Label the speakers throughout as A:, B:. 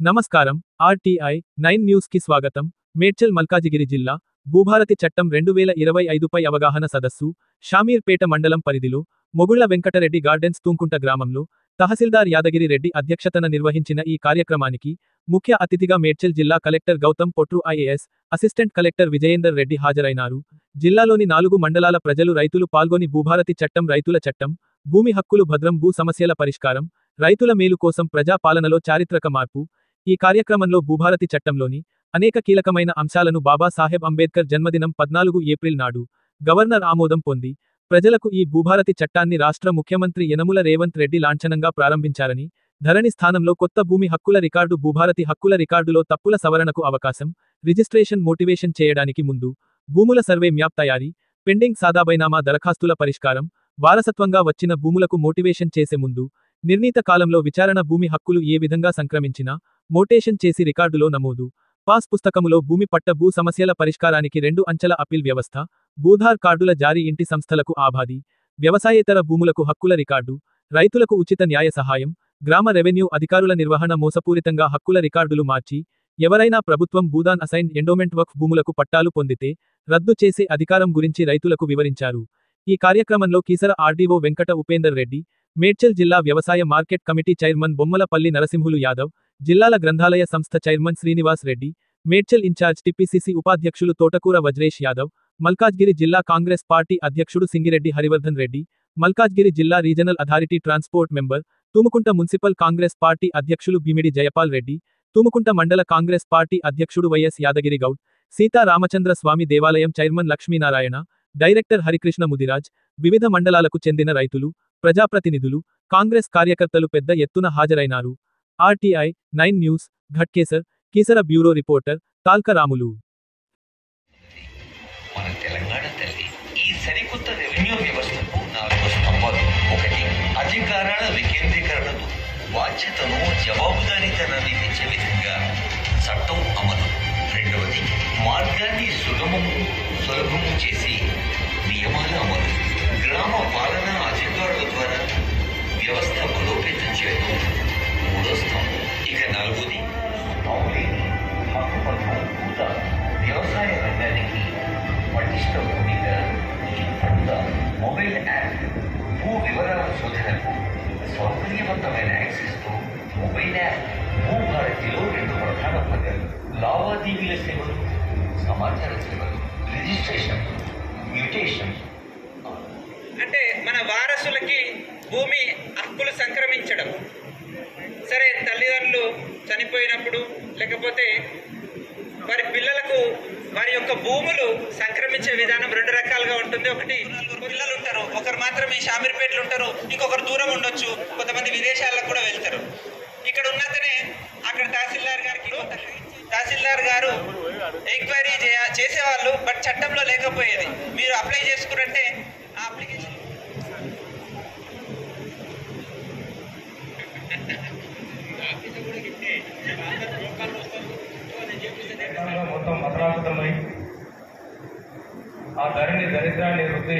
A: నమస్కారం. RTI 9 news కి స్వాగతం. మేడ్చల్ మల్కాజిగిరి జిల్లా భూభారతి చట్టం 2025పై అవగాహన సదస్సు షామీర్పేట మండలం పరిధిలో మొగుళ్ల వెంకటరెడ్డి గార్డెన్స్ తూంకుంట గ్రామంలో తహసీల్దార్ యాదగిరి రెడ్డి అధ్యక్షతన నిర్వహించిన ఈ కార్యక్రమానికి ముఖ్య అతిథిగా మేడ్చల్ జిల్లా collector Gautam Potru IAS, assistant collector Vijayender Reddy హాజరైనారు. జిల్లాలోని 4 మండలాల ప్రజలు రైతులు పాల్గొని భూభారతి చట్టం, రైతుల చట్టం, భూమి హక్కులు భద్రం, భూ సమస్యల పరిష్కారం, రైతుల మేలు కోసం ప్రజా పాలనలో చారిత్రక మార్పు. ఈ కార్యక్రమంలో భూభారతి చట్టంలోని అనేక కీలకమైన అంశాలను బాబా సాహెబ్ అంబేద్కర్ జన్మదినం 14 ఏప్రిల్ నాడు గవర్నర్ ఆమోదం పొంది ప్రజలకు ఈ భూభారతి చట్టాన్ని రాష్ట్ర ముఖ్యమంత్రి యనమల రేవంత్ రెడ్డి లాంఛనంగా ప్రారంభించారని, ధరణి స్థానంలో కొత్త భూమి హక్కుల రికార్డు, భూభారతి హక్కుల రికార్డులో తప్పుల సవరణకు అవకాశం, రిజిస్ట్రేషన్ మోటివేషన్ చేయడానికి ముందు భూముల సర్వే మ్యాప్ తయారీ, పెండింగ్ సాదాబైనామా దరఖాస్తుల పరిష్కారం, వారసత్వంగా వచ్చిన భూములకు మోటివేషన్ చేసే ముందు నిర్ణీత కాలంలో విచారణ, భూమి హక్కులు ఏ విధంగా సంక్రమించినా మోటేషన్ చేసి రికార్డులో నమోదు, పాస్ పుస్తకములో భూమి పట్ట, భూ సమస్యల పరిష్కారానికి 2 అంచెల అప్పీల్ వ్యవస్థ, భూధార్ కార్డుల జారీ, ఇంటి సంస్థలకు ఆబాది, వ్యవసాయేతర భూములకు హక్కుల రికార్డు, రైతులకు ఉచిత న్యాయ సహాయం, గ్రామ రెవెన్యూ అధికారుల నిర్వహణ, మోసపూరితంగా హక్కుల రికార్డులు మార్చి ఎవరైనా ప్రభుత్వం భూదాన్, అసైన్, ఎండోమెంట్, వక్ఫ్ భూములకు పట్టాలు పొందితే రద్దు చేసే అధికారం గురించి రైతులకు వివరించారు. ఈ కార్యక్రమంలో కీసర ఆర్డీఓ వెంకట ఉపేందర్ రెడ్డి, మేడ్చల్ జిల్లా వ్యవసాయ market committee chairman Bommalapalli Narasimhulu Yadav, జిల్లాల గ్రంథాలయ సంస్థ chairman Srinivas Reddy, Medchal incharge TPCC ఉపాధ్యక్షులు తోటకూర వజ్రేష్ యాదవ్, మల్కాజ్గిరి జిల్లా కాంగ్రెస్ పార్టీ అధ్యక్షుడు సింగిరెడ్డి హరివర్ధన్ రెడ్డి, మల్కాజ్గిరి జిల్లా regional authority transport member, Tumukunta municipal Congress party అధ్యక్షులు భీమిడి జయపాల్ రెడ్డి, తుముకుంట మండల కాంగ్రెస్ పార్టీ అధ్యక్షుడు వైఎస్ యాదగిరి గౌడ్, సీతారామచంద్ర స్వామి దేవాలయం చైర్మన్ లక్ష్మీనారాయణ, డైరెక్టర్ హరికృష్ణ ముదిరాజ్, వివిధ మండలాలకు చెందిన రైతులు, ప్రజాప్రతినిధులు, కాంగ్రెస్ కార్యకర్తలు పెద్ద ఎత్తున హాజరైనారు. RTI 9 news, Ghatkesar, Keesara bureau reporter Talka Ramulu.
B: మన తెలంగాణ తల్లి ఈ సరికొత్త రెవెన్యూ వ్యవస్థకు 4 స్తంభాలు. 1, అధికారాల వికేంద్రీకరణతో బాధ్యతను, జవాబుదారీతనాన్ని పెంచే విధంగా చట్టం అమలు. 2, మార్గాన్ని సులభము చేసి నియమాల అమలు. గ్రామ పాలనా అధికారుల ద్వారా వ్యవస్థ బలోపేతం చేయడం 3వ స్తంభం. ఇక 4ది హక్కుపత్రం పూత. వ్యవసాయ రంగానికి పటిష్ట భూమిక. ఈ పూత మొబైల్ యాప్ భూ వివరాల శోధనకు సౌకర్యవంతమైన యాక్సెస్తో మొబైల్ యాప్ భూభారతిలో 2 ప్రధాన పద్ధతులు: లావాదేవీల సేవలు, సమాచార సేవలు, రిజిస్ట్రేషన్, మ్యూటేషన్.
C: అంటే మన వారసులకి భూమి హక్కులు సంక్రమించడం. సరే, తల్లిదండ్రులు చనిపోయినప్పుడు లేకపోతే వారి పిల్లలకు వారి యొక్క భూములు సంక్రమించే విధానం 2 రకాలుగా ఉంటుంది. ఒకటి, పిల్లలు ఉంటారు, ఒకరు మాత్రం ఈ షామీర్పేటలో ఉంటారు, ఇంకొకరు దూరం ఉండొచ్చు, కొంతమంది విదేశాలకు కూడా వెళ్తారు. ఇక్కడ ఉన్నతనే అక్కడ తహసీల్దార్ గారు ఎంక్వైరీ చేసేవాళ్ళు, బట్ చట్టంలో లేకపోయేది. మీరు అప్లై చేసుకురంటే ఆ అప్లికేషన్
D: మొత్తం అపరాధమై ఆ దరిద్రాన్ని వృద్ధి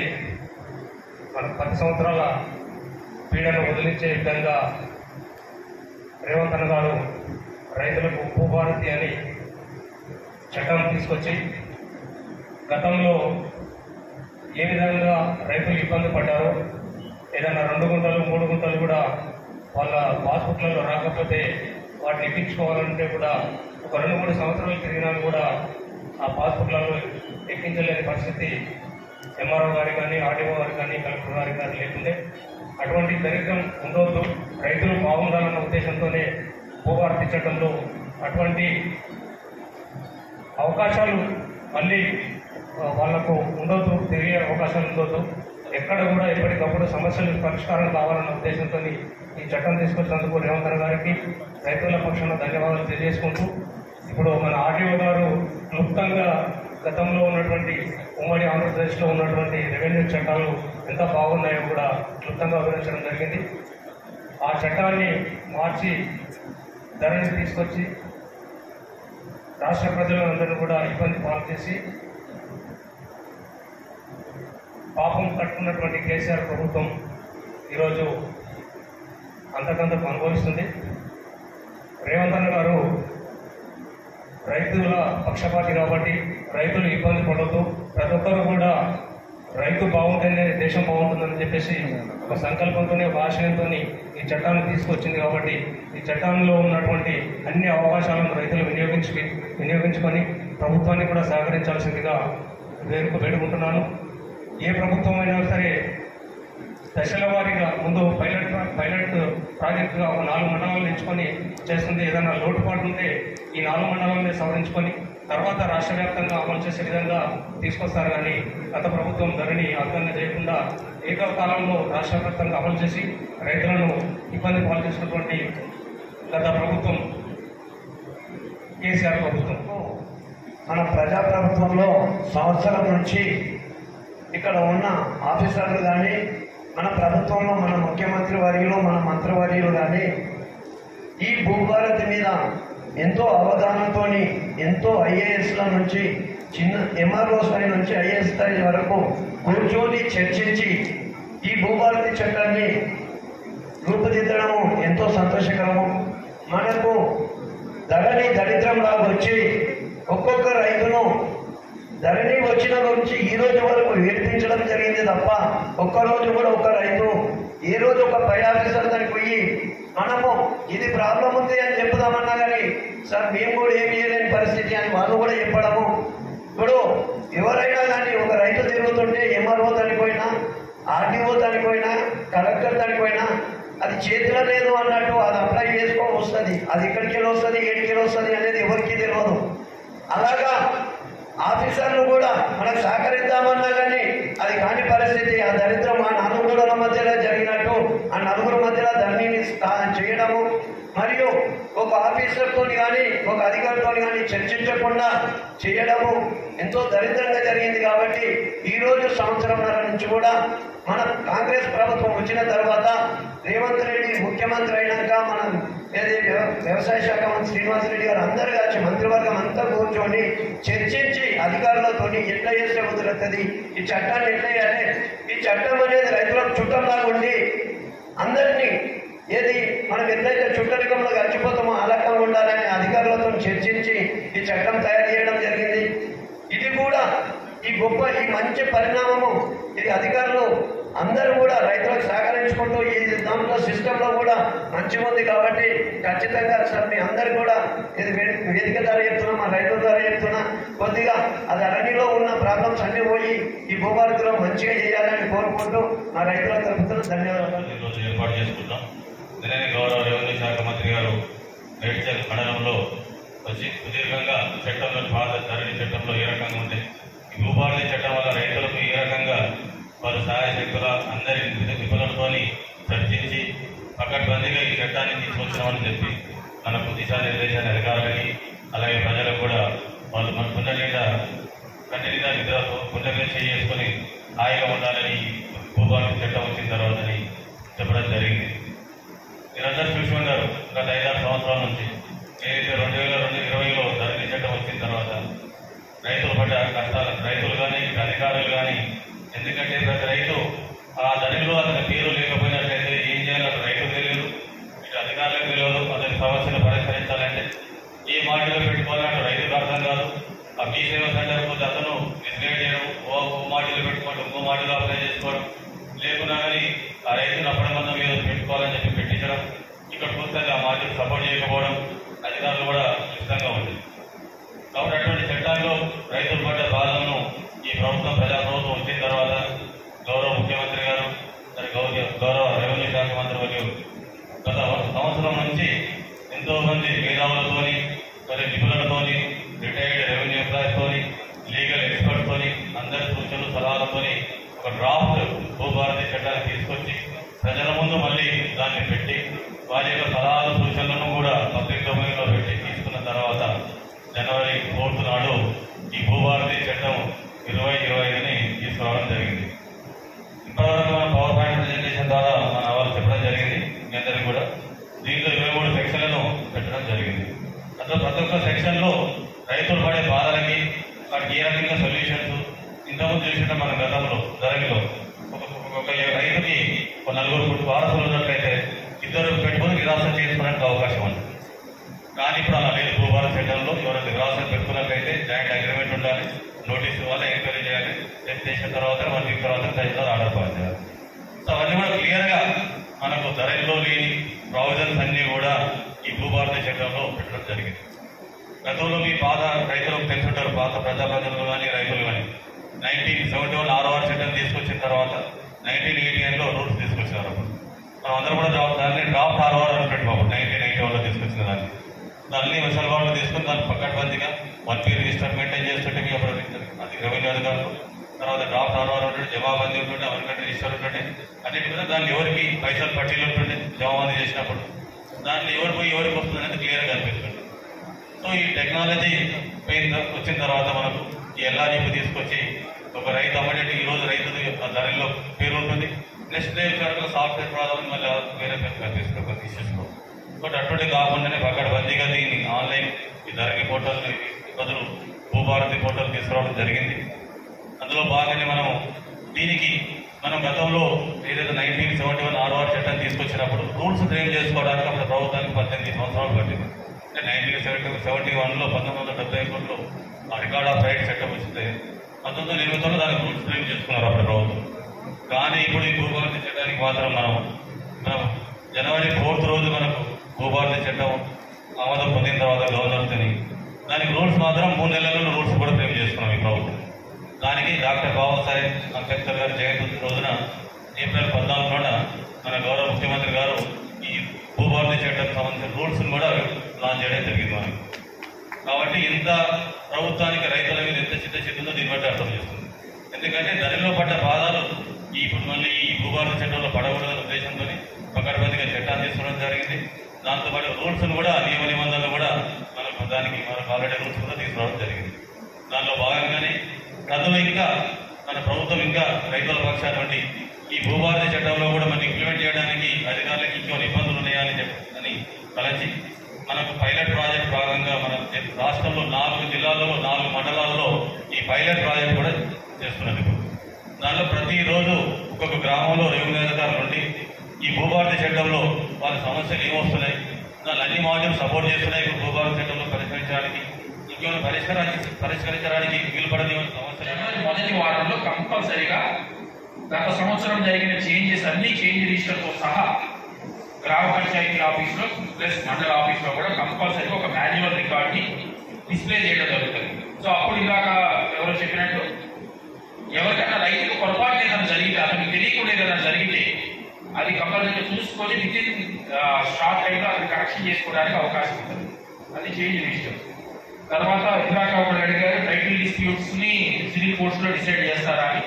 D: మనకు 10 సంవత్సరాల పీడను వదిలించే విధంగా రేవంత్ అన్న గారు రైతులకు భూభారతి అని చట్టం తీసుకొచ్చి, గతంలో ఏ విధంగా రైతులు ఇబ్బంది పడ్డారో, ఏదైనా 2 గుంటలు 3 గుంటలు కూడా వాళ్ళ పాస్బుక్లలో రాకపోతే వాటిని ఎక్కించుకోవాలంటే కూడా ఒక 2-3 సంవత్సరాలు తిరిగినా కూడా ఆ పాస్బుక్లలో ఎక్కించలేని పరిస్థితి ఎంఆర్ఓ గారి కానీ, ఆర్డీఓ గారు కానీ, కలెక్టర్ గారి కానీ లేకుంటే, అటువంటి దరిద్రం ఉండవద్దు, రైతులు బాగుండాలన్న ఉద్దేశంతోనే భూభారతి చట్టంలో అటువంటి అవకాశాలు మళ్ళీ వాళ్లకు ఉండొద్దు, తిరిగే అవకాశాలు ఉండొద్దు. ఎక్కడ కూడా ఎప్పటికప్పుడు సమస్యలు పరిష్కారం కావాలన్న ఉద్దేశంతో ఈ చట్టం తీసుకొచ్చినందుకు రేవంత్ అన్న గారికి రైతుల పక్షాన ధన్యవాదాలు తెలియజేసుకుంటూ, ఇప్పుడు మన ఆర్డీఓ గారు క్లుప్తంగా గతంలో ఉన్నటువంటి ఉమ్మడి ఆంధ్రప్రదేశ్లో ఉన్నటువంటి రెవెన్యూ చట్టాలు ఎంత బాగున్నాయో కూడా క్లుప్తంగా వివరించడం జరిగింది. ఆ చట్టాన్ని మార్చి ధరణి తీసుకొచ్చి రాష్ట్ర ప్రజలందరూ కూడా ఇబ్బంది పాలు చేసి పాపం కట్టుకున్నటువంటి కేసీఆర్ ప్రభుత్వం ఈరోజు అంతకంతకు అనుభవిస్తుంది. రేవంత్ అన్న గారు రైతుల పక్షపాతి కాబట్టి రైతులు ఇబ్బంది పడవద్దు, ప్రతి ఒక్కరు కూడా రైతు బాగుంటేనే దేశం బాగుంటుందని చెప్పేసి ఒక సంకల్పంతోనే ఒక ఆశయంతో ఈ చట్టాన్ని తీసుకొచ్చింది. కాబట్టి ఈ చట్టంలో ఉన్నటువంటి అన్ని అవకాశాలను రైతులు వినియోగించుకొని ప్రభుత్వాన్ని కూడా సహకరించాల్సిందిగా వేడుకుంటున్నాను. ఏ ప్రభుత్వం అయినా సరే దశల వారీగా ముందు పైలట్ ప్రాజెక్టుగా ఒక 4 మండలాలను ఎంచుకొని చేస్తుంది. ఏదైనా లోటుపాటు ఉంటే ఈ 4 మండలాలని సవరించుకొని తర్వాత రాష్ట్ర వ్యాప్తంగా అమలు చేసే విధంగా తీసుకొస్తారు. కానీ గత ప్రభుత్వం ధరని అర్థంగా చేయకుండా ఏకకాలంలో రాష్ట్ర వ్యాప్తంగా అమలు చేసి రైతులను ఇబ్బంది పాలు చేసినటువంటి గత ప్రభుత్వం కేసీఆర్ ప్రభుత్వం.
E: మన ప్రజాప్రభుత్వంలో సంవత్సరం నుంచి ఇక్కడ ఉన్న ఆఫీసర్లు కానీ మన ప్రభుత్వంలో మన ముఖ్యమంత్రి వర్యులు మన మంత్రివర్యులు కానీ ఈ భూభారతి మీద ఎంతో అవగాహనతో ఎంతో ఐఏఎస్ల నుంచి చిన్న ఎంఆర్ఓ స్థాయి నుంచి ఐఏఎస్ స్థాయి వరకు కూర్చొని చర్చించి ఈ భూభారతి చట్టాన్ని రూపుదిద్దడము ఎంతో సంతోషకరము. మనకు ధరణి దరిద్రంలాగా వచ్చి ఒక్కొక్క రైతును ధరణి వచ్చిన నుంచి ఈ రోజు వరకు ఏడ్పించడం జరిగింది తప్ప ఒక్కరోజు కూడా ఒక రైతు ఏ రోజు ఒక పై ఆఫీసర్ దానికి పోయి మనము ఇది ప్రాబ్లం ఉంది అని చెప్పుదామన్నా కానీ సార్ మేము కూడా ఏం చేయలేని పరిస్థితి అని వాళ్ళు కూడా చెప్పడము. ఇప్పుడు ఎవరైనా కానీ ఒక రైతు తిరుగుతుంటే ఎంఆర్ఓ దానిపోయినా ఆర్టీఓ దానిపోయినా కలెక్టర్ దానిపోయినా అది చేతిలో లేదు అన్నట్టు అది అప్లై చేసుకో వస్తుంది. అది ఎక్కడికి వస్తుంది ఏడికి వస్తుంది అనేది ఎవరికి తెలియదు. అలాగా ఆఫీసర్లు కూడా మనకు సహకరిద్దామన్నా కానీ అది కాని పరిస్థితి. ఆ దరిద్రం ఆ 4 గోడల మధ్యలో జరిగినట్టు ఆ 4 మధ్యలో ధరణిని చేయడము మరియు ఒక ఆఫీసర్తో కానీ ఒక అధికారితో కానీ చర్చించకుండా చేయడము ఎంతో దరిద్రంగా జరిగింది. కాబట్టి ఈరోజు సంవత్సరంన్నర నుంచి కూడా మన కాంగ్రెస్ ప్రభుత్వం వచ్చిన తర్వాత రేవంత్ రెడ్డి ముఖ్యమంత్రి అయినాక మనం వ్యవసాయ శాఖ మంత్రి శ్రీనివాస్ రెడ్డి గారు అందరు కలిసి మంత్రివర్గం అంతా కూర్చొని చర్చించి అధికారులతో ఎట్లా చేస్తే కుదురుతుంది, ఈ చట్టాన్ని ఎట్లా చేయాలి, ఈ చట్టం అనేది రైతులకు చుట్టంలాగా ఉండి అందరినీ ఏది మనం ఎట్లయితే చుట్టరికంలో గడిచిపోతామో ఆ రకంగా ఉండాలని అధికారులతో చర్చించి ఈ చట్టం తయారు చేయడం జరిగింది. ఇది కూడా ఈ గొప్ప ఈ మంచి పరిణామము ఇది అధికారులు అందరూ కూడా రైతులకు సహకరించుకుంటూ ఈ దాంట్లో సిస్టంలో కూడా మంచిగా ఉంది. కాబట్టి ఖచ్చితంగా సార్ మీ అందరు కూడా ఇది వేదిక ద్వారా చెప్తున్నా, మా రైతుల ద్వారా చెప్తున్నా, కొద్దిగా అది అరణ్యలో ఉన్న ప్రాబ్లమ్స్ అన్ని పోయి ఈ భూభారతిలో మంచిగా చేయాలని కోరుకుంటూ మా రైతుల తరపున ధన్యవాదాలు.
F: ఈరోజు ఏర్పాటు చేసుకుంటాం. నిన్ననే గౌరవ రెవెన్యూ శాఖ మంత్రి గారు మేడ్చల్ మండలంలో వచ్చి సుదీర్ఘంగా చట్టంలో పాత ధరణి చట్టంలో ఏ రకంగా ఉంది, ఈ భూభారతి చట్టం వల్ల రైతులకు ఏ రకంగా వారు సహాయ శక్తుల అందరి నిపుణులతో చర్చించి పకడ్బందీగా ఈ చట్టాన్ని తీసుకొచ్చినామని చెప్పి మనకు దిశానిర్దేశాన్ని అధికారులకి అలాగే ప్రజలకు కూడా వాళ్ళు మన గుండె నిండా కంటి నిండా నిద్రతో గుండె మీద చేసుకొని హాయిగా ఉండాలని భూభారతి చట్టం వచ్చిన తర్వాతని చెప్పడం జరిగింది. మీరందరూ చూసి ఉన్నారు గత 5-6 సంవత్సరాల నుంచి ఏదైతే 2020లో ధరణి చట్టం వచ్చిన తర్వాత రైతులు పడ్డ కష్టాలు రైతులు కానీ అధికారులు కానీ, ఎందుకంటే ప్రతి రైతు ఆ ధరణిలో అతని పేరు లేకపోయినట్లయితే ఏం చేయాలో అతను రైతు తెలియదు, ఇటు అధికారులకు తెలియదు. అతని సమస్యను పరిష్కరించాలంటే ఏ మాటిలో పెట్టుకోవాలంటే రైతుకు అర్థం కాదు. ఆ మీ సేవ సెంటర్ పోతే అతను మిస్గైడ్ చేయడం, ఓ మాటిలో పెట్టుకోవడం, ఇంకో మాటిలో అప్లై చేసుకోవడం, లేకున్నా కానీ ఆ రైతును అప్పటిమందం మీద పెట్టుకోవాలని చెప్పి పెట్టించడం, ఇక్కడ చూస్తే ఆ మాటలు సపోర్ట్ చేయకపోవడం అధికారులు కూడా ఇష్టంగా ఉంది. కాబట్టి అటువంటి చట్టాల్లో రైతులు పడ్డ బాధలను ఈ ప్రభుత్వం ప్రజాప్రభుత్వం వచ్చిన తర్వాత గౌరవ ముఖ్యమంత్రి గారు గౌరవ రెవెన్యూ శాఖ మంత్రి మరియు గత సంవత్సరం నుంచి ఎంతో మంది మేధావులతోని మరి నిపుణులతోని రిటైర్డ్ రెవెన్యూ ఎంప్లాయీస్తోని లీగల్ ఎక్స్పర్ట్స్తోని అందరి సూచనలు సలహాలతోని ఒక డ్రాఫ్ట్ భూభారతి చట్టాన్ని తీసుకొచ్చి ప్రజల ముందు మళ్ళీ దాన్ని పెట్టి వారి యొక్క సలహాలు సూచనలను కూడా పబ్లిక్ డొమైన్లో పెట్టి తీసుకున్న తర్వాత జనవరి 4th నాడు ఈ భూభారతి చట్టం 2025ని తీసుకురావడం జరిగింది. ఇప్పటివరకు మన పవర్ పాయింట్ ప్రజెంటేషన్ ద్వారా మన వాళ్ళు చెప్పడం జరిగింది మీ అందరికీ కూడా. దీంట్లో 23 సెక్షన్లను పెట్టడం జరిగింది. అందులో ప్రతి ఒక్క సెక్షన్లో రైతులు పడే బాధలకి వాటికి ఏ రకంగా సొల్యూషన్స్ ఇంతకుముందు చూసిన మన గతంలో ధరణిలో ఒక రైతుకి ఒక 4 వారసులు ఉన్నట్లయితే 2 పెట్టుకుని నిరాశ చేసుకోవడానికి అవకాశం ఉంది. కానీ ఇప్పుడు అలా లేదు. భూభారతి చట్టంలో ఎవరైతే నిరాశ చేసిన తర్వాత 1 వీక్ తర్వాత తహసీల్దార్ ఆర్డర్ పాస్ చేయాలి. సో అవన్నీ కూడా క్లియర్గా మనకు ధరలో లేని ప్రావిజన్స్ అన్నీ కూడా ఈ భూభారతి చట్టంలో పెట్టడం జరిగింది. గతంలో మీ పాత రైతులకు తెలుసుంటారు, పాత ప్రజాప్రతినిధులు కానీ రైతులు కానీ 1971 ROR చట్టం తీసుకొచ్చిన తర్వాత 1989లో రూల్స్ తీసుకొచ్చారు. మనం అందరూ కూడా దాన్ని డ్రాఫ్ట్ ROR అని పెట్టుకోవాలి. 1991లో తీసుకొచ్చిన దాన్ని వెసలుబాటు తీసుకుని దాన్ని పక్కడబందిగా 1 పేరు రిజిస్టర్ మెయింటైన్ చేస్తుంటే మీ అప్పుడు అది రెవెన్యూ అధికారులు, తర్వాత డ్రాఫ్ట్ ROR ఉంటుండే, జమాబందీ ఉంటుండే, అవన్నీ రిజిస్టర్ ఉంటుండే, అన్నిటి మీద దాన్ని ఎవరికి పైసలు పట్టీలు ఉంటుండే జమాబందీ చేసినప్పుడు దాంట్లో ఎవరు పోయి ఎవరికి వస్తుంది అనేది క్లియర్గా అనిపిస్తుంది. సో ఈ టెక్నాలజీ వచ్చిన తర్వాత మనకు ఈ LREP తీసుకొచ్చి ఒక రైతు అమ్మేటి ఈరోజు రైతు ధరలో పేరు ఉంటుంది, నెక్స్ట్ డే విషయాల్లో సాఫ్ట్వేర్ ప్రాబ్లం మళ్ళీ వేరే పేరు కనిపిస్తుంది ఒక ఇష్యూస్లో. బట్ అటువంటి కాకుండానే పకడ్బందీగా దీన్ని ఆన్లైన్ ఈ ధరణి పోర్టల్ బదులు భూభారతి పోర్టల్ తీసుకురావడం జరిగింది. అందులో భాగంగానే దీనికి మనం గతంలో ఏదైతే 1971 ROR చట్టం తీసుకొచ్చినప్పుడు రూల్స్ ఫ్రేమ్ చేసుకోవడానికి అప్పుడు ప్రభుత్వానికి 18 సంవత్సరాలు పట్టింది. అంటే 1971లో 1971లో రికార్డ్ ఆఫ్ రైట్ చట్టం వచ్చింది. 1989లో దానికి రూల్స్ ఫ్రేమ్ చేసుకున్నారు అప్పుడు ప్రభుత్వం. కానీ ఇప్పుడు ఈ భూభారతి చట్టానికి మాత్రం మనం జనవరి 4th రోజు మనకు భూభారతి చట్టం ఆమోదం పొందిన తర్వాత గవర్నర్తోని దానికి రూల్స్ మాత్రం 3 నెలల్లో రూల్స్ కూడా ఫ్రేమ్ చేసుకున్నాం ఈ ప్రభుత్వం. దానికి డాక్టర్ బాబాసాహెబ్ అంబేద్కర్ గారి జయంతి రోజున ఏప్రిల్ 14న మన గౌరవ ముఖ్యమంత్రి గారు ఈ భూభారతి చట్టం సంబంధించిన రూల్స్ కూడా లాంచ్ చేయడం జరిగింది మనకి. కాబట్టి ఇంత ప్రభుత్వానికి రైతుల మీద ఎంత చిత్తశుద్ధి ఉందో దీన్ని బట్టి అర్థం చేస్తుంది. ఎందుకంటే ధరలో పడ్డ బాధలు ఇప్పుడు మళ్ళీ ఈ భూభారతి చట్టంలో పడకూడదనే ఉద్దేశంతో పకడ్బందీగా చట్టాన్ని తీసుకోవడం జరిగింది. దాంతోపాటు రూల్స్ కూడా నియమ నిబంధనలు కూడా మనకు ఆల్రెడీ రూల్స్ కూడా తీసుకురావడం జరిగింది. దానిలో భాగంగానే ప్రజలు ఇంకా మన ప్రభుత్వం ఇంకా రైతుల పక్షాన్ని ఈ భూభారతి చట్టంలో కూడా మనం ఇంప్లిమెంట్ చేయడానికి అధికారులకు ఇంకో ఇబ్బందులు ఉన్నాయని అని తలచి మనకు పైలట్ ప్రాజెక్ట్ భాగంగా మన రాష్ట్రంలో 4 జిల్లాల్లో 4 మండలాల్లో ఈ పైలట్ ప్రాజెక్ట్ కూడా చేస్తున్నది. దానిలో ప్రతిరోజు ఒక్కొక్క గ్రామంలో రెవెన్యూ అధికారులు ఉండి ఈ భూభారతి చట్టంలో వాళ్ళ సమస్యలు ఏమొస్తున్నాయి, దాని అన్ని మాడ్యూల్స్ సపోర్ట్ చేస్తున్నాయి. ఇప్పుడు భూభారతి చట్టంలో పరిష్కరించడానికి ఇంకేమైనా పరిష్కరించడానికి వీలుపడని సమస్యలు
G: మొదటి వారంలో కంపల్సరీగా గత సంవత్సరం జరిగిన చేంజెస్ అన్ని చేంజ్ రిజిస్టర్తో సహా గ్రామ పంచాయతీ ఆఫీస్లో ప్లస్ మండల ఆఫీస్లో కూడా కంపల్సరీగా ఒక మాన్యువల్ రికార్డ్ని డిస్ప్లే చేయడం జరుగుతుంది. సో అప్పుడు ఇందాక ఎవరో చెప్పినట్టు ఎవరికైనా రైతుకు పొరపాటు ఏదైనా జరిగితే, అతనికి తెలియకుండా ఏదైనా జరిగితే అది కంపల్సరీగా చూసుకొని విత్ ఇన్ షార్ట్ టైంలో అది కరెక్షన్ చేసుకోవడానికి అవకాశం ఉంటుంది. అది చేంజ్ రిజిస్టర్. తర్వాత ఇందాక ఒకటి అడిగారు టైటిల్ డిస్ప్యూట్స్ ని సివిల్ కోర్ట్స్ లో డిసైడ్ చేస్తారా అని.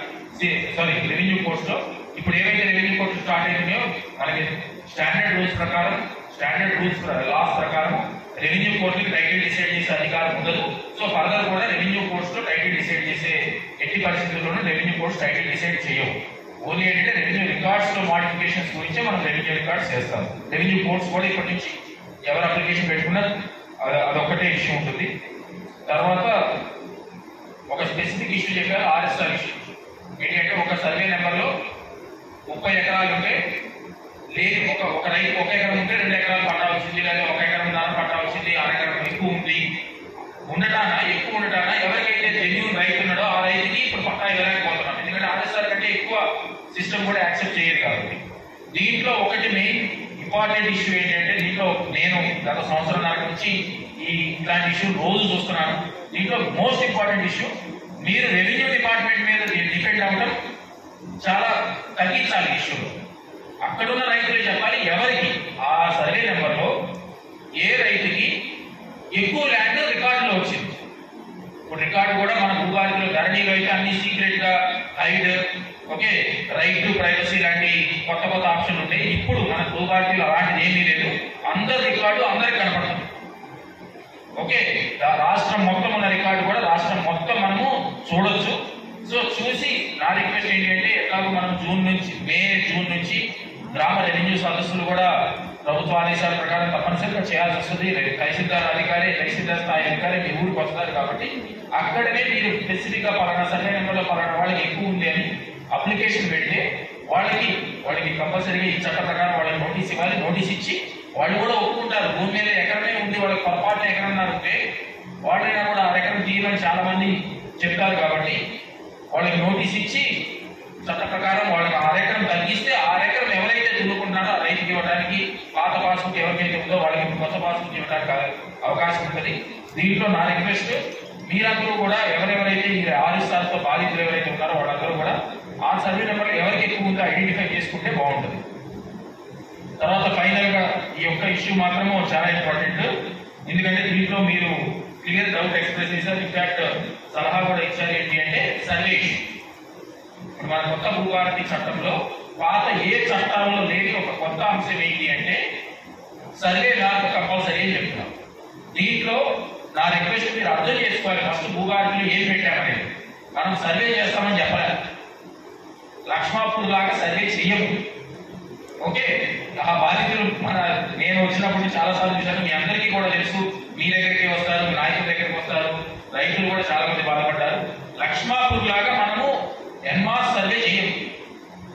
G: రెవెన్యూ కోర్ట్స్ లో ఇప్పుడు ఏవైతే రెవెన్యూ కోర్ట్స్ స్టార్ట్ అయినాయో మనకి స్టాండర్డ్ రూల్స్ లాస్ ప్రకారం రెవెన్యూ కోర్టుకి టైటిల్ డిసైడ్ చేసే అధికారం ఉండదు. సో ఫర్దర్ కూడా రెవెన్యూ కోర్ట్స్ లో టైటిల్ డిసైడ్ చేసే ఎట్టి పరిస్థితుల్లోనూ రెవెన్యూ కోర్ట్స్ టైటిల్ డిసైడ్ చేయవు. ఓన్లీ ఏంటంటే రెవెన్యూ రికార్డ్స్ లో మాడిఫికేషన్స్ గురించే మనం రెవెన్యూ రికార్డ్స్ చేస్తాం. రెవెన్యూ కోర్ట్స్ కూడా ఇప్పటి నుంచి ఎవరు అప్లికేషన్ పెట్టుకున్నా అదొక్కటే ఇష్యూ ఉంటుంది. తర్వాత ఒక స్పెసిఫిక్ ఇష్యూ చెప్పారు, RSR ఇష్యూ. ఏంటంటే ఒక సర్వే నెంబర్లో 30 ఎకరాలు ఉంటే లేదు ఒక రైతు 1 ఎకరం ఉంటే 2 ఎకరాలు పట్టాల్సింది, లేదా 1 ఎకరం దాని పట్టాల్సింది, 1/2 ఎకరం ఎక్కువ ఉంది ఎక్కువ ఉండటానా ఎవరికైతే జెన్యూన్ రైతు ఉన్నాడో ఆ రైతుకి ఇప్పుడు పట్టా ఇవ్వలేకపోతున్నాం. ఎందుకంటే RSR కంటే ఎక్కువ సిస్టమ్ కూడా యాక్సెప్ట్ చేయదు కాబట్టి. దీంట్లో ఒకటి మెయిన్ ఇంపార్టెంట్ ఇష్యూ ఏంటంటే, దీంట్లో నేను గత సంవత్సరం నుంచి ఇట్లాంటి ఇష్యూ రోజు చూస్తున్నాను. దీంట్లో మోస్ట్ ఇంపార్టెంట్ ఇష్యూ మీరు రెవెన్యూ డిపార్ట్మెంట్ మీద డిపెండ్ అవ్వడం చాలా తగ్గించాలి. ఇష్యూలో అక్కడున్న రైతులే చెప్పాలి ఎవరికి ఆ సర్వే నెంబర్లో ఏ రైతుకి ఎక్కువ ల్యాండ్ రికార్డులో వచ్చింది. ఇప్పుడు రికార్డు కూడా మన భూభారతిలో ధరణిలో అయితే అన్ని సీక్రెట్ గా hide, okay, right to privacy లాంటి కొత్త ఆప్షన్లు ఉంటాయి. ఇప్పుడు మన భూభారతిలో అలాంటిది ఏమీ లేదు. అందరి రికార్డు అందరికి కనపడుతుంది. ఓకే, రాష్ట్రం మొత్తం ఉన్న రికార్డు కూడా రాష్ట్రం మొత్తం మనము చూడొచ్చు. సో చూసి నా రిక్వెస్ట్ ఏంటంటే, ఎట్లాగో మనం జూన్ నుంచి గ్రామ రెవెన్యూ సదస్సులు కూడా ప్రభుత్వ ఆదేశాల ప్రకారం తప్పనిసరిగా చేయాల్సి వస్తుంది. తహసీల్దార్ స్థాయి అధికారి మీ ఊరికి వస్తారు కాబట్టి అక్కడనే మీరు స్పెసిఫిక్ గా పలానా సర్వే నెంబర్లో పలానా వాళ్ళకి ఎక్కువ ఉంది అని అప్లికేషన్ పెడితే వాళ్ళకి కంపల్సరీగా ఈ చట్ట ప్రకారం వాళ్ళకి నోటీస్ ఇవ్వాలి. నోటీస్ ఇచ్చి వాళ్ళు కూడా ఒప్పుకుంటారు. భూమి మీద ఎకరమే ఉంది, వాళ్ళకి పొరపాటున ఎకరన్నారు ఉంటే వాళ్ళైనా కూడా ఆ ఎకరం తీయమని చాలా మంది చెప్తారు. కాబట్టి వాళ్ళకి నోటీస్ ఇచ్చి చట్ట ప్రకారం వాళ్ళకి 6 ఎకరం తగ్గిస్తే 6 ఎకరం ఎవరైతే దున్నుకుంటున్నారో ఆ రైతుకి ఇవ్వడానికి పాత పాస్బుక్ ఎవరికైతే ఉందో వాళ్ళకి కొత్త పాస్బుక్ ఇవ్వడానికి అవకాశం ఉంటుంది. దీంట్లో నా రిక్వెస్ట్, మీరందరూ కూడా ఎవరెవరైతే ఈ 6 సార్లతో బాధితులు ఎవరైతే ఉన్నారో వాళ్ళందరూ కూడా ఆ సర్వే నెంబర్లు ఎవరికి ఎక్కువ ఉందో ఐడెంటిఫై చేసుకుంటే బాగుంటుంది. తర్వాత ఫైనల్ గా ఈ యొక్క ఇష్యూ మాత్రము చాలా ఇంపార్టెంట్. ఎందుకంటే దీంట్లో మీరు క్లియర్ డౌట్ ఎక్స్ప్రెస్ చేశారు. ఇన్ఫాక్ట్ సలహా కూడా ఇచ్చారు. ఏంటి అంటే సర్వే ఇష్యూ. ఇప్పుడు మన కొత్త భూభారతి చట్టంలో పాత ఏ చట్టాల్లో లేని ఒక కొత్త అంశం ఏంటి అంటే సర్వే నాకు కంపల్సరీ అని చెప్తున్నాం. దీంట్లో నా రిక్వెస్ట్ మీరు అర్థం చేసుకోవాలి. ఫస్ట్ భూభారతిలో ఏం పెట్టామనేది మనం సర్వే చేస్తామని చెప్పలేదు. లక్ష్మాపూర్ లాగా సర్వే చెయ్యము. ఓకే, ఆ బాధితులు నేను వచ్చినప్పుడు చాలా సార్లు చూశాను. మీ అందరికీ కూడా తెలుసు. మీ దగ్గరికి వస్తారు, నాయకుల దగ్గరికి వస్తారు, రైతులు కూడా చాలా మంది బాధపడ్డారు. లక్ష్మాపూర్ లాగా మనము ఎన్మాస్ సర్వే చేయము.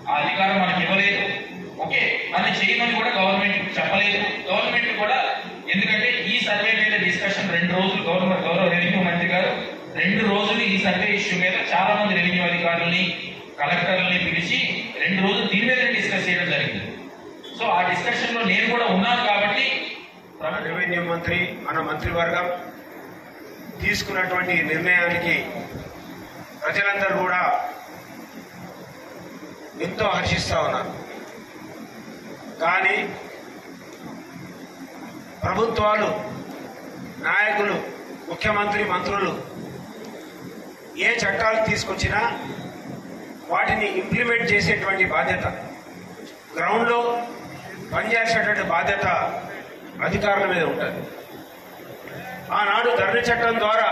G: ఆ అధికారం మనకి ఇవ్వలేదు. ఓకే, మనం చేయమని కూడా గవర్నమెంట్ చెప్పలేదు. గవర్నమెంట్ కూడా ఎందుకంటే ఈ సర్వే మీద డిస్కషన్ 2 రోజులు గౌరవ రెవెన్యూ మంత్రి గారు 2 రోజులు ఈ సర్వే ఇష్యూ మీద చాలా మంది రెవెన్యూ అధికారులని కలెక్టర్లని పిలిచి 2 రోజులు దీని మీద డిస్కస్ చేయడం జరిగింది. సో ఆ డిస్కషన్ లో నేను కూడా ఉన్నాను కాబట్టి
E: రెవెన్యూ మంత్రి మన మంత్రివర్గం తీసుకున్నటువంటి నిర్ణయానికి ప్రజలందరూ కూడా ఎంతో హర్షిస్తా ఉన్నారు. కానీ ప్రభుత్వాలు, నాయకులు, ముఖ్యమంత్రి, మంత్రులు ఏ చట్టాలు తీసుకొచ్చినా వాటిని ఇంప్లిమెంట్ చేసేటువంటి బాధ్యత, గ్రౌండ్లో పనిచేసేటువంటి బాధ్యత అధికారుల మీద ఉంటుంది. ఆనాడు ధరణి చట్టం ద్వారా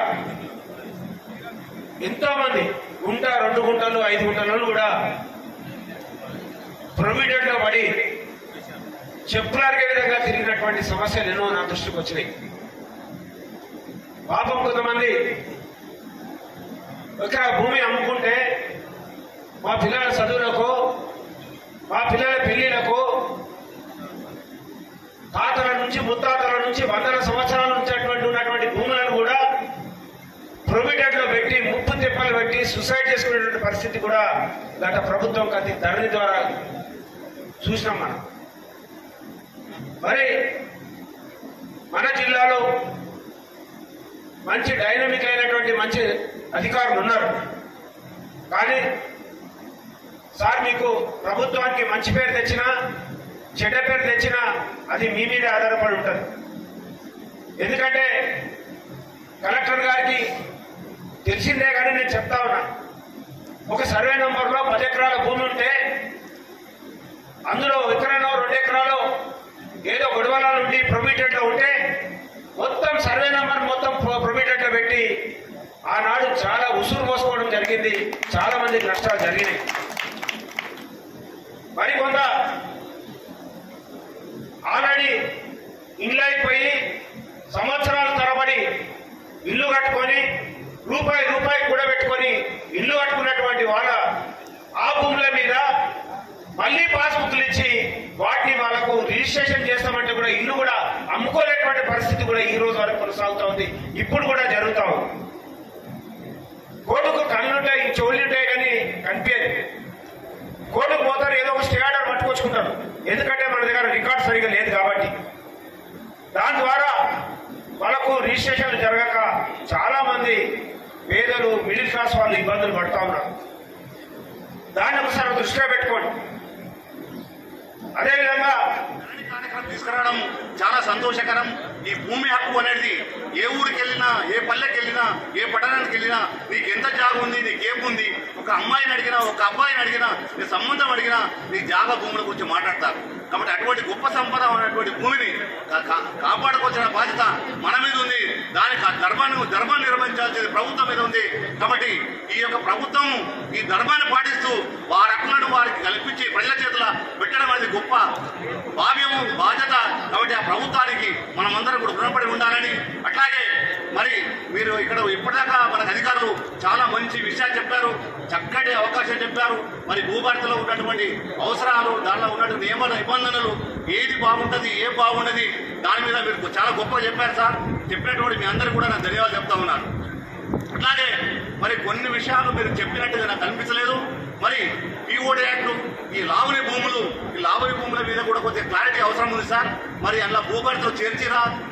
E: ఎంతో మంది గుంట, 2 గుంటలు, 5 గుంటలు కూడా ప్రొవిడెంట్ లో పడి చెప్పులారిగే విధంగా తిరిగినటువంటి సమస్యలు ఎన్నో నా దృష్టికి వచ్చినాయి. పాపం కొంతమంది ఇక్కడ భూమి అమ్ముకుంటే మా పిల్లల చదువులకు, మా పిల్లల పెళ్లిలకు తాతల నుంచి ముత్తాతల నుంచి 100ల సంవత్సరాల నుంచి ఉన్నటువంటి భూములను కూడా ప్రొవిడెంట్ లో పెట్టి ముప్పు తిప్పలు పెట్టి సూసైడ్ చేసుకునేటువంటి పరిస్థితి కూడా గత ప్రభుత్వం ధరణి ద్వారా చూసినాం మనం. మరి మన జిల్లాలో మంచి డైనమిక్ అయినటువంటి మంచి అధికారులు ఉన్నారు. కానీ సార్, మీకు ప్రభుత్వానికి మంచి పేరు తెచ్చినా చెడ్డ పేరు తెచ్చినా అది మీ మీద ఆధారపడి ఉంటుంది. ఎందుకంటే కలెక్టర్ గారికి తెలిసిందే కానీ నేను చెప్తా ఉన్నా, ఒక సర్వే నంబర్లో 10 ఎకరాల భూమి ఉంటే అందులో 1 ఎకరాలో 2 ఎకరాలు ఏదో గొడవల నుండి ప్రొవిడెంట్ లో ఉంటే మొత్తం సర్వే నంబర్ మొత్తం ప్రొవిడెంట్ లో పెట్టి ఆనాడు చాలా ఉసురు పోసుకోవడం జరిగింది. చాలా మందికి నష్టాలు జరిగినాయి. మరికొంత ఆల్రెడీ ఇల్లు అయిపోయి సంవత్సరాల తరబడి ఇల్లు కట్టుకొని రూపాయి కూడా పెట్టుకొని ఇల్లు కట్టుకున్నటువంటి వాళ్ళ ఆ భూముల మీద మళ్లీ పాస్బుక్లు ఇచ్చి వాటిని వాళ్ళకు రిజిస్ట్రేషన్ చేస్తామంటే కూడా ఇల్లు కూడా అమ్ముకోలేటువంటి పరిస్థితి కూడా ఈ రోజు వరకు కొనసాగుతా ఉంది. ఇప్పుడు కూడా జరుగుతా ఉంది. కోర్టుకు కళ్ళుంటాయి, చెవులుంటాయి కానీ కనిపించదు. కోర్టుకు పోతారు, ఏదో ఒక స్టే ఆర్డర్ పట్టుకొచ్చుకుంటారు. ఎందుకంటే మన దగ్గర రికార్డ్ సరిగా లేదు కాబట్టి. దాని ద్వారా వాళ్ళకు రిజిస్ట్రేషన్లు జరగక చాలా మంది పేదలు, మిడిల్ క్లాస్ వాళ్ళు ఇబ్బందులు పడుతూ ఉన్నారు. దాన్ని ఒకసారి దృష్టిలో పెట్టుకోండి. అదేవిధంగా
H: కార్యక్రమం తీసుకురావడం చాలా సంతోషకరం. ఈ భూమి హక్కు అనేది ఏ ఊరికి వెళ్ళినా, ఏ పల్లెకి వెళ్ళినా, ఏ పట్టణానికి వెళ్ళినా నీకు ఎంత జాగ ఉంది, నీకేముంది, ఒక అమ్మాయిని అడిగినా, ఒక అబ్బాయిని అడిగినా, నీ సంబంధం అడిగినా నీ జాగా భూముల గురించి మాట్లాడతారు. కాబట్టి అటువంటి గొప్ప సంపద ఉన్నటువంటి భూమిని కాపాడుకోవాల్సిన బాధ్యత మన మీద ఉంది. దానికి ధర్మాన్ని నిర్వహించాల్సింది ప్రభుత్వం మీద ఉంది. కాబట్టి ఈ యొక్క ప్రభుత్వం ఈ ధర్మాన్ని పాటిస్తూ వారి హక్కులను వారికి కల్పించి ప్రజల చేతుల పెట్టడం అనేది గొప్ప భావ్యము, బాధ్యత. కాబట్టి ఆ ప్రభుత్వానికి మనమందరం కూడా రుణపడి ఉండాలని, అట్లాగే మరి మీరు ఇక్కడ ఇప్పటిదాకా మనకు అధికారులు చాలా మంచి విషయాలు చెప్పారు, చక్కటి అవకాశం చెప్పారు. మరి భూభారతిలో ఉన్నటువంటి అవసరాలు, దానిలో ఉన్నటువంటి నియమ నిబంధనలు, ఏది బాగుంటుంది, ఏ బాగుండదు, దాని మీద మీరు చాలా గొప్పగా చెప్పారు సార్. చెప్పినటువంటి మీ అందరూ కూడా నాకు ధన్యవాదాలు చెప్తా ఉన్నాను. అట్లాగే మరి కొన్ని విషయాలు మీరు చెప్పినట్టుగా నాకు అనిపించలేదు. మరి ఈఓడి యాక్ట్ ఈ లావణి భూములు ఈ లావణి భూముల మీద కూడా కొంచెం క్లారిటీ అవసరం ఉంది సార్. మరి అందులో భూభారతిలో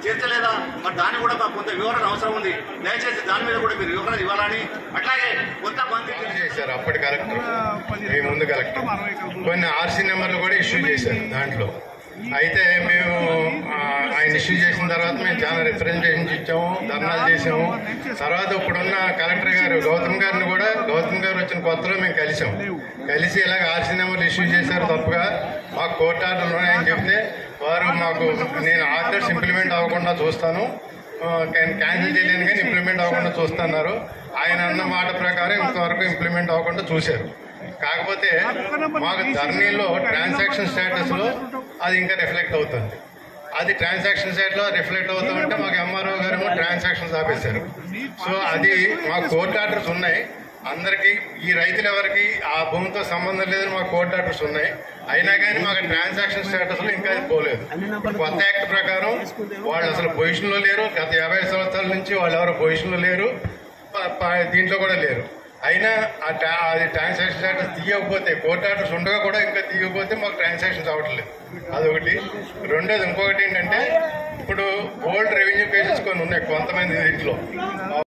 H: చేర్చలేదా మరి దాన్ని కూడా మాకు కొంత వివరణ అవసరం ఉంది. దయచేసి దాని మీద కూడా మీరు వివరణ ఇవ్వాలని. అట్లాగే కొంతమంది
I: చేశారు అప్పటి కలెక్టర్, మీ ముందు కలెక్టర్ కొన్ని ఆర్సీ నెంబర్లు కూడా ఇష్యూ చేశారు దాంట్లో. అయితే మేము ఆయన ఇష్యూ చేసిన తర్వాత మేము చాలా రిప్రజెంటేషన్స్ ఇచ్చాము, ధర్నాలు చేసాము. తర్వాత ఇప్పుడున్న కలెక్టర్ గారు గౌతమ్ గారు వచ్చిన కొత్తలో మేము కలిసి ఇలాగ ఆర్సీ నెంబర్లు ఇష్యూ చేశారు తప్పుగా, మాకు కోర్టు ఆర్డర్లు ఉన్నాయని చెప్తే వారు నేను ఆర్డర్స్ ఇంప్లిమెంట్ అవ్వకుండా చూస్తాను, క్యాన్సిల్ చేయలేను కానీ ఇంప్లిమెంట్ అవ్వకుండా చూస్తున్నారు. ఆయన అన్న మాట ప్రకారం ఇంతవరకు ఇంప్లిమెంట్ అవ్వకుండా చూశారు. కాకపోతే మాకు ధర్నీలో ట్రాన్సాక్షన్ స్టేటస్లో అది ఇంకా రిఫ్లెక్ట్ అవుతుంది. అది ట్రాన్సాక్షన్ సైట్లో రిఫ్లెక్ట్ అవుతుందంటే మాకు ఎంఆర్ఓ గారేమో ట్రాన్సాక్షన్స్ ఆపేశారు. సో అది మాకు కోర్టు ఆర్డర్స్ ఉన్నాయి అందరికీ. ఈ రైతులు ఎవరికి ఆ భూమితో సంబంధం లేదని మాకు కోర్టు ఆర్డర్స్ ఉన్నాయి. అయినా కానీ మాకు ట్రాన్సాక్షన్ స్టేటస్లో ఇంకా అది పోలేదు. కొత్త యాక్ట్ ప్రకారం వాళ్ళు అసలు పొజిషన్లో లేరు. గత 50 సంవత్సరాల నుంచి వాళ్ళు ఎవరు పొజిషన్లో లేరు, దీంట్లో కూడా లేరు. అయినా అది ట్రాన్సాక్షన్ స్టేటస్ తీయకపోతే కోర్టు ఆర్డర్స్ ఉండగా కూడా ఇంకా తీయకపోతే మాకు ట్రాన్సాక్షన్స్ అవ్వట్లేదు. అదొకటి. రెండోది ఇంకొకటి ఏంటంటే ఇప్పుడు ఓల్డ్ రెవెన్యూ పేజెస్ కొన్ని ఉన్నాయి కొంతమంది దీంట్లో.